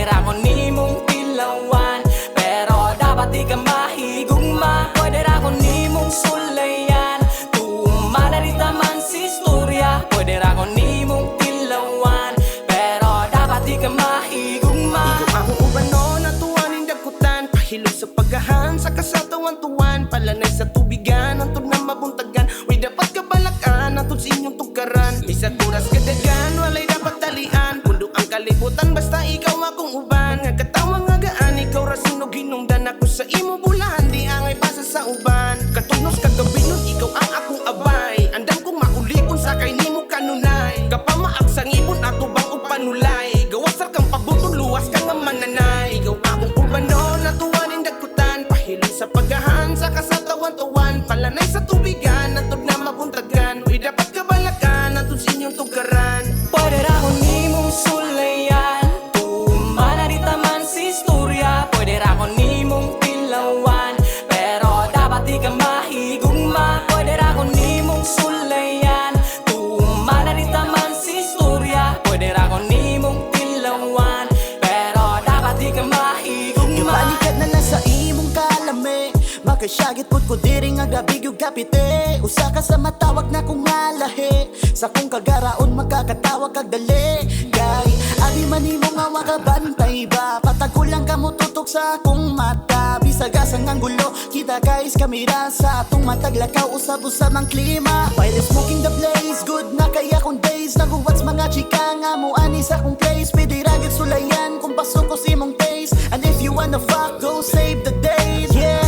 pwede ra ko nimong tilawan, pero dapat di ka mahigugma. Pwede ra ko nimong sulayan, tumanarita man si istorya. Pwede ra ko nimong tilawan, pero dapat di ka mahigugma. Ikaw akong ubano na tuwanin dakutan, pahilo sa paggahan sa kasatawan-tuwan, palanay sa tubigan, antod na mabuntagan. Uy dapat kabalakan, antod sa inyong tugaran. Isa turas kadagan, walay dapat talian. Mundo ang kalibutan, basta ikaw akong uban. Nga katawa nga gaan, ikaw rasinog hinungdan. Ako sa imo bulahan, di angay basa sa uban. Katunos kagabinon, ikaw ang akong abay. Andam kong maulikon sa kay nimo kanunay. Kapamaak sa ngipon, ato bang o panulay. Gawasar kang pabuton, luwas ka nga mananay. Ikaw akong urbano, natuwanin dagkutan, pahilom sa paggahan, sa kasatawan-tawan, palanay sa tubigan, antod na mabuntagan. Uy dapat kabalakan, antod sa inyong tugaran. Pwede ra ko nimong sulayan, tumanarita man si istorya. Pwede ra ko nimong tilawan, pero dapat di ka mahigugma. Pwede ra ko nimong sulayan, tumanarita man si istorya. Pwede ra ko nimong tilawan, pero dapat di ka mahigugma. Balikat na lang sa imong kalame, makasyagit pud ko diri nga gabi yung kapite. Usa ka sa matawag na kong ngalahi, sa kong kagaraon magkakatawag kag dali. Kay abi man imo nga wakabantay ba, patago lang ka mo tutok sa akong mata. Bisag asang ang gulo, kita guys kamera sa atong mataglakaw, usab-usab ang klima. While smoking the blaze, good na kaya kong days. Naguwats mga chika nga mo ani sa akong place. Pwede ragit sulayan kung pasok ko si mong taste. And if you wanna fuck, go save the day. Yeah,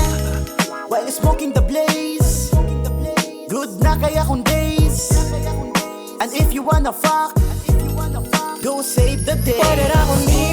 while smoking the blaze, good na kaya kong days. And if you wanna fuck, go save the day. Pwede ra ko nimong